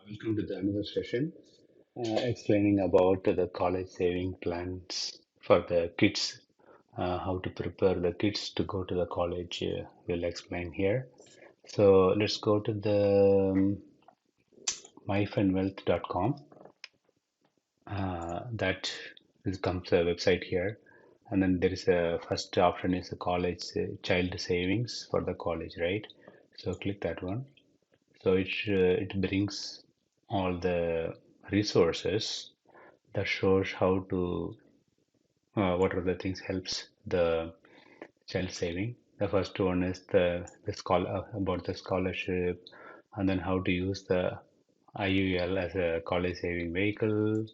Welcome to the another session explaining about the college saving plans for the kids, how to prepare the kids to go to the college. We'll explain here. So let's go to the myfunwealth.com. That is comes a website here, and then there is a first option is a college child savings for the college, right? So click that one. So it brings all the resources that shows how to what are the things helps the child saving. The first one is the about the scholarship, and then how to use the IUL as a college saving vehicle,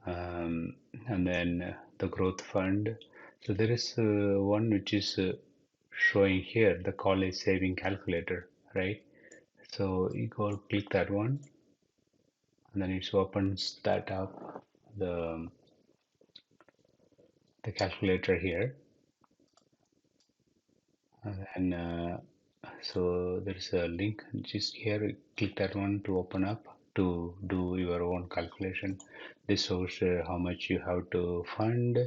um, and then the growth fund. So there is one which is showing here the college saving calculator, right? So you go click that one, and then it opens that up the calculator here, and so there is a link just here. Click that one to open up to do your own calculation. This shows how much you have to fund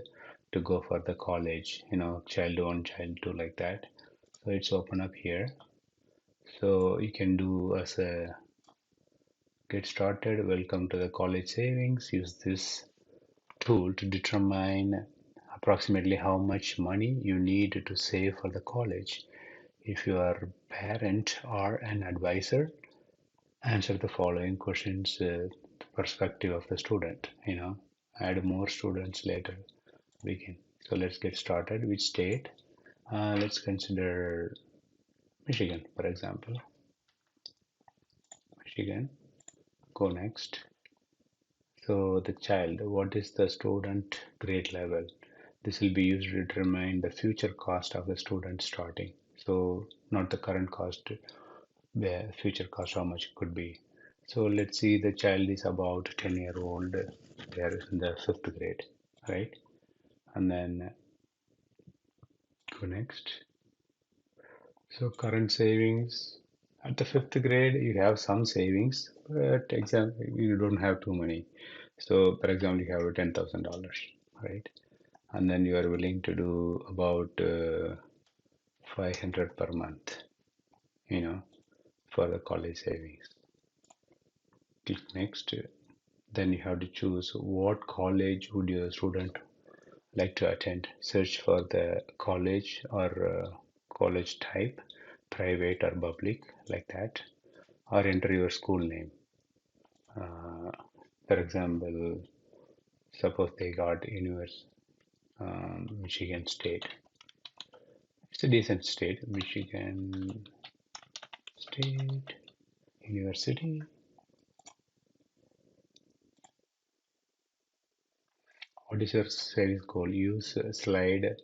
to go for the college, child one, child two, like that. So it's open up here, so you can do as a get started. Welcome to the college savings. Use this tool to determine approximately how much money you need to save for the college. If you are a parent or an advisor, answer the following questions, perspective of the student, add more students later. Begin. So let's get started. Which state? Let's consider Michigan, for example. Michigan. Go next. So the child, what is the student grade level? This will be used to determine the future cost of the student starting. So not the current cost, the future cost, how much it could be. So let's see the child is about 10-year-old. They are in the fifth grade, right? And then go next. So current savings at the fifth grade, you have some savings, but example you don't have too many. So for example, you have $10,000, right? And then you are willing to do about 500 per month, you know, for the college savings. Click next. Then you have to choose what college would your student like to attend. Search for the college or college type, private or public, like that, or enter your school name. Uh, for example, suppose they got Michigan State. It's a decent state, Michigan State University. What is your savings goal? Use slide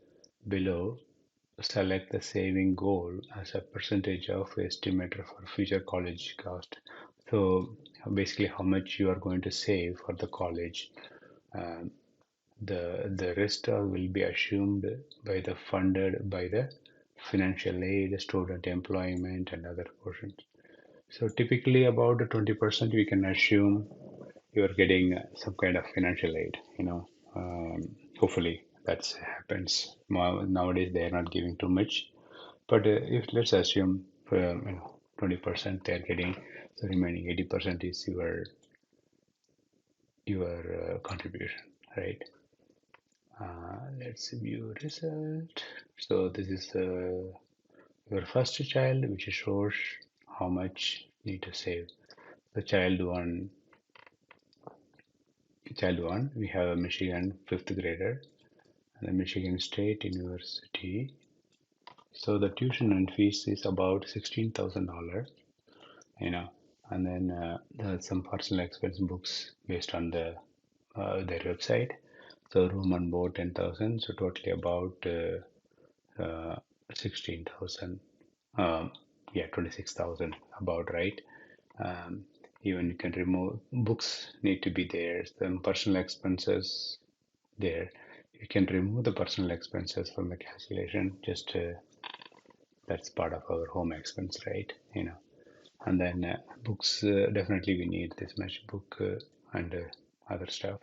below. Select the saving goal as a percentage of estimator for future college cost. So basically, how much you are going to save for the college. Um, the rest will be assumed by the funded by the financial aid, student employment, and other portions. So typically, about 20% we can assume you are getting some kind of financial aid. Hopefully that happens. Nowadays they are not giving too much, but if let's assume 20% they are getting, the remaining 80% is your contribution, right? Let's view result. So this is your first child, which shows how much you need to save. The child one, we have a Michigan fifth grader and a Michigan State University. So the tuition and fees is about $16,000, you know, and then there's some personal expense books based on their website. So room and board 10,000, so totally about 16,000. Um, yeah, 26,000 about, right? Um, Even you can remove books need to be there. Then personal expenses there. You can remove the personal expenses from the calculation. Just that's part of our home expense, right? And then books, definitely we need this much book and other stuff.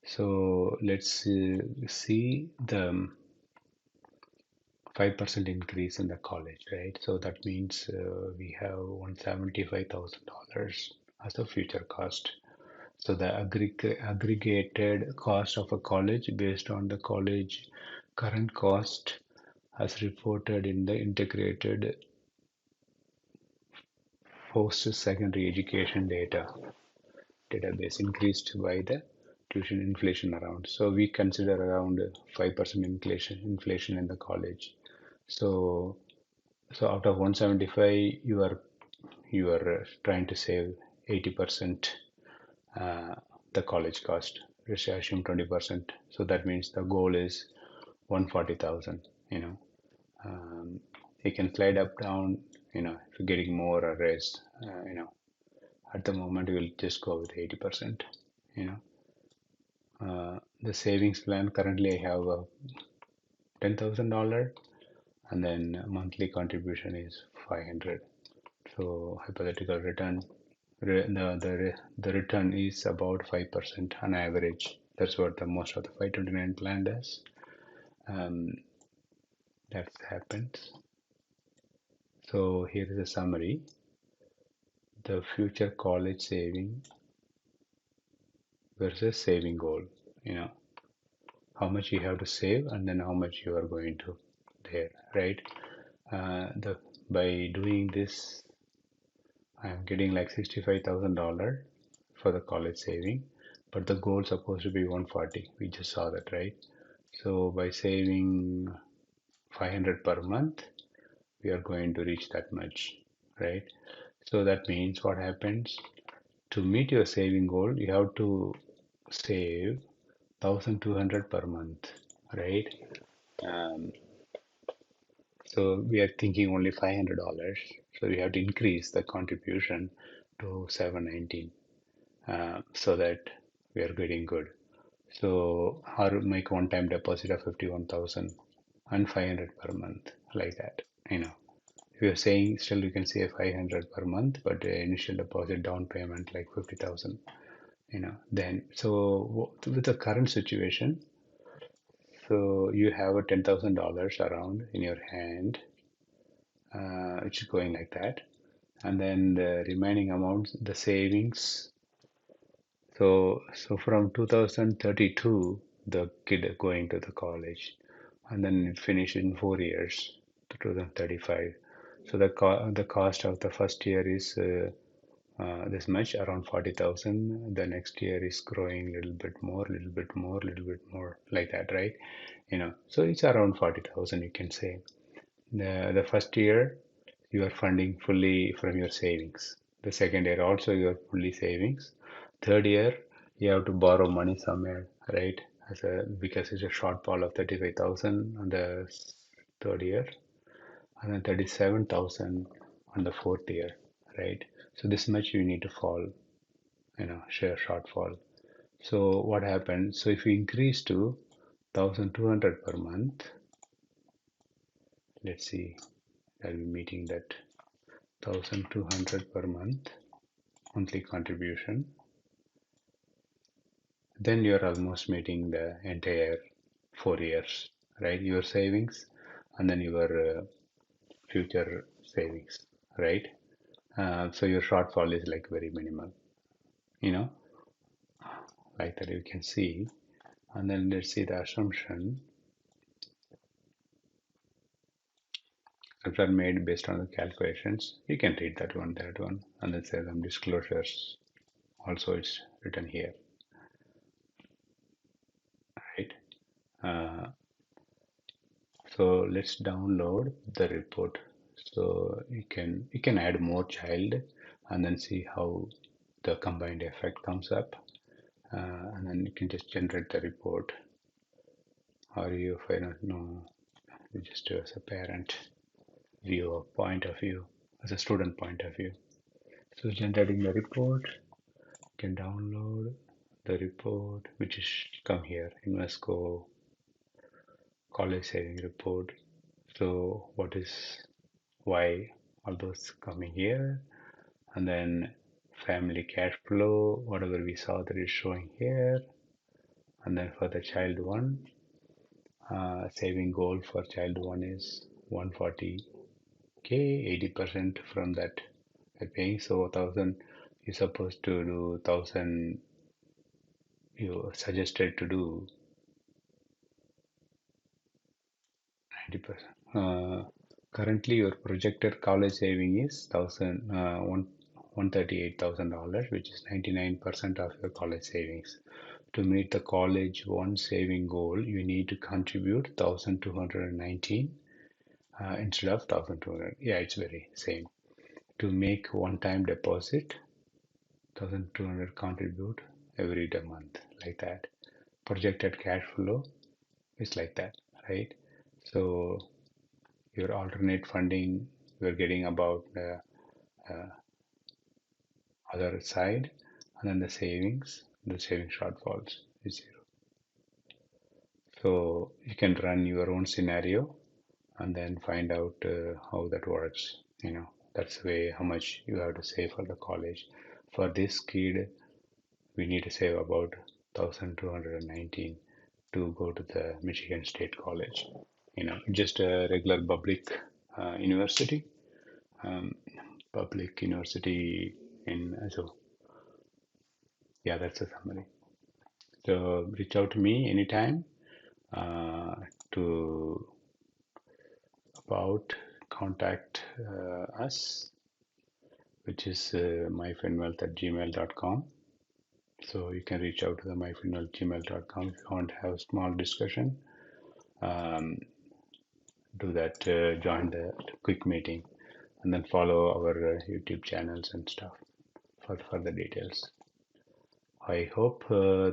So let's see the 5% increase in the college, right? So that means we have $175,000 as a future cost. So the aggregated cost of a college based on the college current cost as reported in the integrated post-secondary education database increased by the tuition inflation around. So we consider around 5% inflation in the college. So out of 175, you are trying to save 80% uh, the college cost. Let's assume 20%. So that means the goal is 140,000. You know, you can slide up down. If you're getting more or less. At the moment we'll just go with 80%. You know, the savings plan currently I have $10,000, and then monthly contribution is 500. So hypothetical return, the return is about 5% on average. That's what the most of the 529 plan does. Um, that happens. So here is a summary. The future college saving versus saving goal. You know, how much you have to save and then how much you are going to there, right? The By doing this, I am getting like $65,000 for the college saving, but the goal is supposed to be 140. We just saw that, right? So by saving 500 per month, we are going to reach that much, right? So that means what happens to meet your saving goal, you have to save 1,200 per month, right? Um, so we are thinking only $500. So we have to increase the contribution to 719 so that we are getting good. So or make one-time deposit of 51,000 and 500 per month like that. If you're saying still you can save 500 per month, but the initial deposit down payment like 50,000. Then so with the current situation, so you have a $10,000 around in your hand, which is going like that, and then the remaining amount, the savings. So from 2032, the kid going to the college, and then it finish in 4 years, 2035. So the cost of the first year is this much, around 40,000. The next year is growing a little bit more, little bit more, little bit more, like that, right? So it's around 40,000, you can say. The first year you are funding fully from your savings. The second year also you are fully savings. Third year you have to borrow money somewhere, right? Because it's a shortfall of 35,000 on the third year, and then 37,000 on the fourth year, right? So this much you need to fall, share shortfall. So what happens? So if you increase to 1,200 per month, let's see, I'll be meeting that 1,200 per month monthly contribution, then you're almost meeting the entire 4 years, right? Your savings and then your future savings, right? So your shortfall is like very minimal, you know, like that you can see. And then let's see the assumption that are made based on the calculations. You can read that one, and then say some disclosures. Also, it's written here, right? Uh, So let's download the report. So you can add more child and then see how the combined effect comes up. And then you can just generate the report. Or you, if I don't know, you just do as a parent view or point of view, as a student point of view. So generating the report, you can download the report, which is come here, Invesco college saving report. So what is why? all those coming here, and then family cash flow, whatever we saw that is showing here, and then for the child one, saving goal for child one is 140K, 80% from that they're paying. So 1,000, you're supposed to do 1,000, you suggested to do 90%. Currently, your projected college saving is $138,000, which is 99% of your college savings. To meet the college one saving goal, you need to contribute 1,219 instead of 1,200. Yeah, it's very same. To make one-time deposit, 1,200 contribute every month, like that. Projected cash flow is like that, right? So your alternate funding, you're getting about the other side, and then the saving shortfalls is zero. So you can run your own scenario and then find out how that works. That's the way how much you have to save for the college. For this kid, we need to save about 1,219 to go to the Michigan State College. Just a regular university, um, public university so yeah, that's a summary. So reach out to me anytime uh, to about contact us, which is myfinwealth@gmail.com. So you can reach out to the myfinwealth@gmail.com if you want to have a small discussion. Um, do that, join the quick meeting, and then follow our YouTube channels and stuff for further details. I hope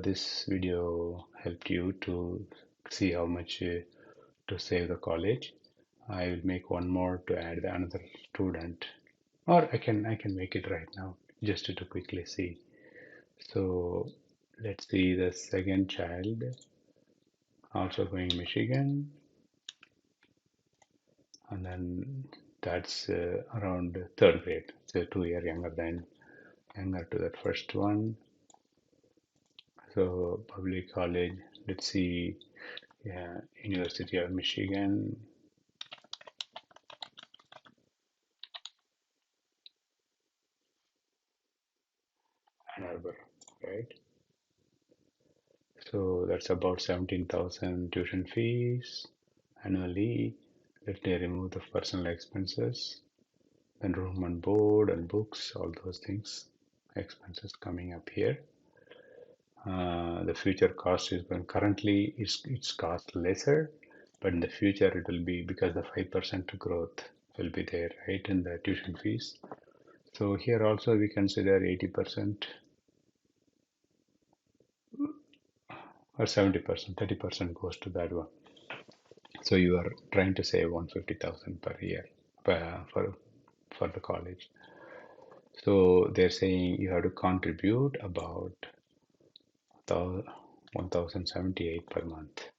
this video helped you to see how much to save the college. I will make one more to add another student, or I can make it right now just to quickly see. So let's see the second child also going Michigan, and then that's around third grade, so 2 year younger to that first one. So public college. Let's see, yeah, University of Michigan, Ann Arbor, right? So that's about 17,000 tuition fees annually. Let me remove the personal expenses, then room and board and books, all those things, expenses coming up here. The future cost is going currently it's cost lesser, but in the future it will be because the 5% growth will be there, right, in the tuition fees. So here also we consider 80% or 70%, 30% goes to that one. So you are trying to save 150,000 per year for the college. So they're saying you have to contribute about 1,078 per month,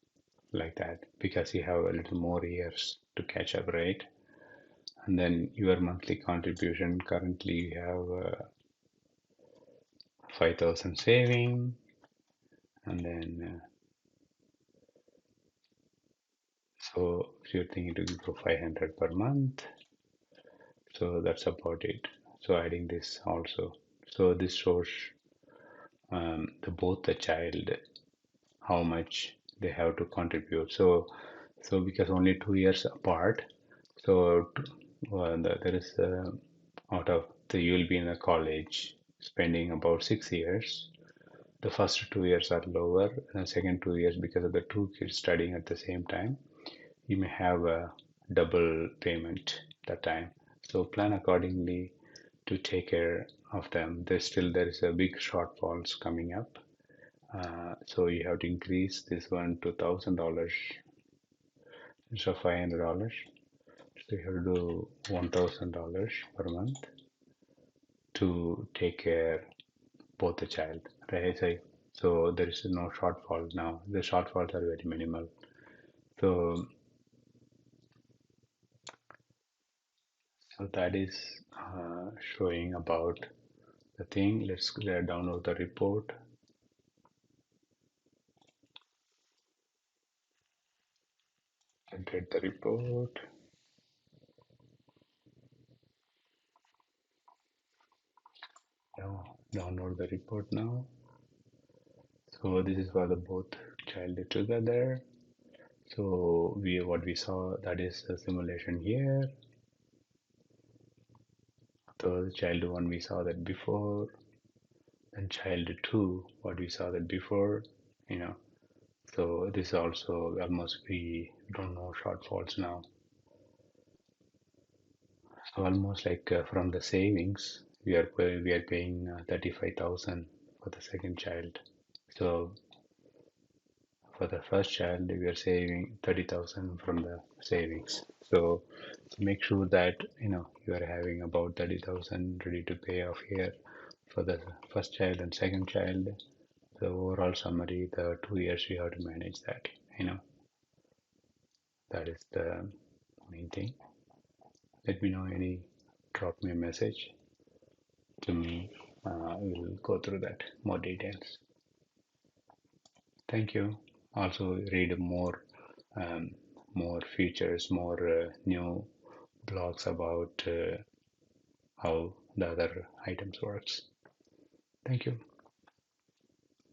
like that, because you have a little more years to catch up, right? And then your monthly contribution currently you have 5,000 saving, and then so if you're thinking to go 500 per month, so that's about it. So adding this also, so this shows both the child how much they have to contribute. So because only 2 years apart, so there is out of the you will be in a college spending about 6 years. The first 2 years are lower, and the second 2 years because of the two kids studying at the same time, you may have a double payment that time. So plan accordingly to take care of them. There is a big shortfalls coming up. So you have to increase this one to $1,000 instead of $500. So you have to do $1,000 per month to take care both the child, right? So there is no shortfall now. The shortfalls are very minimal. So So that is showing about the thing. Let's download the report and read the report. Now download the report now. So this is for the both child together. So we what we saw, that is a simulation here. So child one we saw that before, and child two what we saw that before, you know. So this also almost we don't know shortfalls now. So almost like from the savings we are paying 35,000 for the second child. So for the first child we are saving 30,000 from the savings. So make sure that you are having about 30,000 ready to pay off here for the first child and second child. The overall summary, the 2 years we have to manage that. You know that is the main thing. Let me know any, drop me a message to me. We'll go through that more details. Thank you. Also read um, more features, more new blogs about how the other items works. Thank you.